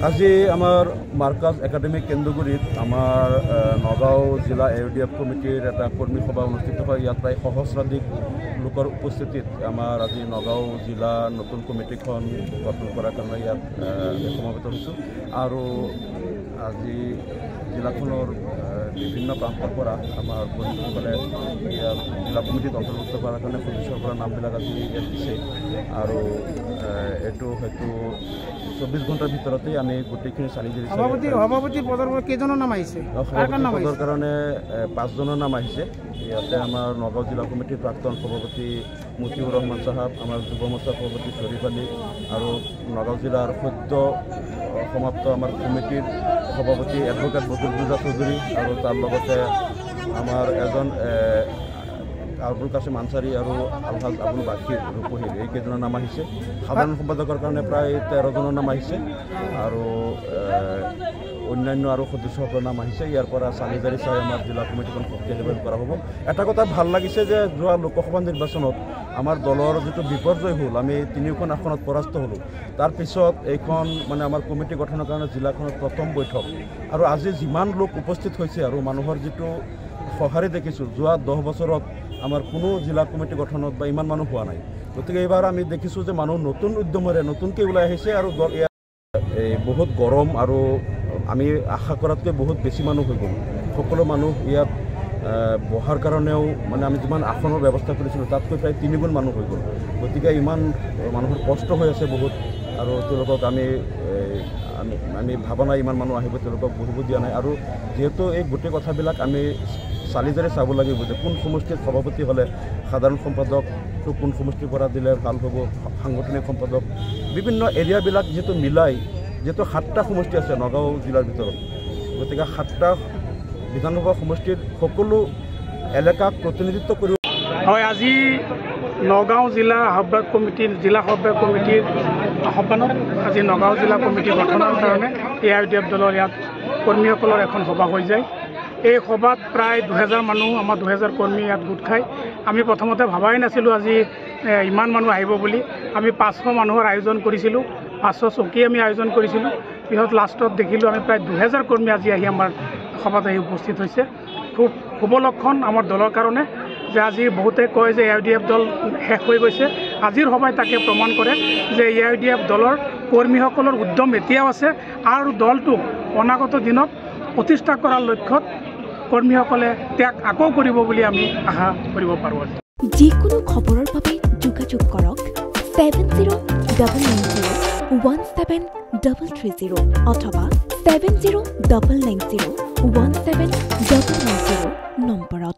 আজি আমাৰ মাৰ্কাজ একাডেমিক কেন্দ্ৰগুৰিত আমাৰ নগাঁও জিলা AUDF কমিটিৰ এটা কৰ্মী সভা অনুষ্ঠিত হয়। ইয়াত প্ৰায় সহস্ৰাধিক লোকৰ উপস্থিতিত আমাৰ আজি নগাঁও জিলা নতুন কমিটিখন গঠন কৰাৰ কাৰণে ইয়াত সমাবেত হৈছোঁ। আৰু আজি জিলাখনৰ বিভিন্ন প্ৰান্তৰ পৰা আমাৰ কৰ্মীসকলে ইয়াত জিলা কমিটিত অন্তৰ্ভুক্ত কৰাৰ কাৰণে সদস্যৰ পৰা নামবিলাক আজি ইয়াত দিছে। আৰু এইটো হয়তো 24 ঘণ্টাৰ ভিতৰতেই আমি গোটেইখিনি চালি জাৰি সভাপতি পদৰ কেইজনৰ নাম আহিছে? পদৰ কাৰণে 5 জনৰ নাম আহিছে। ইয়াতে আমাৰ নগাঁও জিলা কমিটিৰ প্ৰাক্তন সভাপতি মতিউৰ ৰহমান চাহাব, আমাৰ যুৱ মৰ্চাৰ সভাপতি শ্বৰীফ আলী আৰু নগাঁও জিলাৰ সদ্য সমাপ্ত আমাৰ কমিটিৰ সভাপতি এডভোকেট বকুলদুজা চৌধুৰী আৰু তাৰ লগতে আমাৰ এজন আবুল কাছিম আনচাৰী আৰু আলহাজ আবুল বাকিৰ ৰূপহীৰ এইকেইজনৰ নাম আহিছে। সাধাৰণ সম্পাদকৰ কাৰণে প্ৰায় 13 জনৰ নাম আহিছে আৰু অন্যান্য আৰু সদস্যসকলৰ নাম আহিছে। ইয়াৰ পৰা চালি জাৰি চাই আমাৰ জিলা কমিটিখন শক্তিশালী কৰা হ'ব। এটা কথা ভাল লাগিছে যে যোৱা লোকসভা নিৰ্বাচনত আমাৰ দলৰ যিটো বিপৰ্যয় হ'ল, আমি 3খন আসনত পৰাস্ত হ'লোঁ। তাৰপিছত এইখন মানে আমাৰ কমিটি গঠনৰ কাৰণে জিলাখনৰ প্ৰথম বৈঠক। আৰু আজি যিমান লোক উপস্থিত হৈছে আৰু মানুহৰ যিটো সঁহাৰি দেখিছোঁ, যোৱা 10 বছৰত আমাৰ কোনো জিলা কমিটি গঠনত বা ইমান মানুহ হোৱা নাই। গতিকে এইবাৰ আমি দেখিছোঁ যে মানুহ নতুন উদ্যমেৰে নতুনকৈ ওলাই আহিছে আৰু বহুত গৰম আৰু আমি আশা কৰাতকৈ বহুত বেছি মানুহ হৈ গ'ল। সকলো মানুহ ইয়াত বহাৰ কাৰণেও মানে আমি যিমান আসনৰ ব্যৱস্থা কৰিছিলোঁ তাতকৈ প্ৰায় 3 গুণ মানুহ হৈ গ'ল। গতিকে ইমান মানুহৰ কষ্ট হৈ আছে বহুত। আৰু তেওঁলোকক আমি ভাবা নাই ইমান মানুহ আহিব, তেওঁলোকক বহিব দিয়া নাই। আৰু যিহেতু এই গোটেই কথাবিলাক আমি চালি জাৰি চাব লাগিব যে কোন সমষ্টিৰ সভাপতি হ'লে সাধাৰণ সম্পাদকটো কোন সমষ্টিৰ পৰা দিলে ভাল হ'ব, সাংগঠনিক সম্পাদক বিভিন্ন এৰিয়াবিলাক যিহেতু মিলাই, যিহেতু 7টা সমষ্টি আছে নগাঁও জিলাৰ ভিতৰত। গতিকে 7টা বিধানসভা সমষ্টিৰ সকলো এলেকাক প্ৰতিনিধিত্ব কৰিব। হয়, আজি নগাঁও জিলা আহ্বায়ক কমিটিৰ আহ্বানত আজি নগাঁও জিলা কমিটি গঠনৰ কাৰণে AUDF দলৰ ইয়াত কৰ্মীসকলৰ এখন সভা হৈ যায়। এই সভাত প্ৰায় 2000 মানুহ, আমাৰ 2000 কৰ্মী ইয়াত গোট খায়। আমি প্ৰথমতে ভাবাই নাছিলোঁ আজি ইমান মানুহ আহিব বুলি। আমি 500 মানুহৰ আয়োজন কৰিছিলোঁ, 500 চকী আমি আয়োজন কৰিছিলোঁ। পিছত লাষ্টত দেখিলোঁ আমি প্ৰায় 2000 কৰ্মী আজি আহি আমাৰ সভাত আহি উপস্থিত হৈছে। খুব শুভ লক্ষণ আমাৰ দলৰ কাৰণে যে আজি বহুতে কয় যে AUDF দল শেষ হৈ গৈছে। আজিৰ সভাই তাকে প্ৰমাণ কৰে যে AUDF দলৰ কৰ্মীসকলৰ উদ্যম এতিয়াও আছে আৰু দলটোক অনাগত দিনত প্ৰতিষ্ঠা কৰাৰ লক্ষ্যত কৰ্মীসকলে ত্যাগ আকৌ কৰিব বুলি আমি আশা কৰিব পাৰোঁ। যিকোনো খবৰৰ বাবে যোগাযোগ কৰক 7099017330 অথবা 7099017330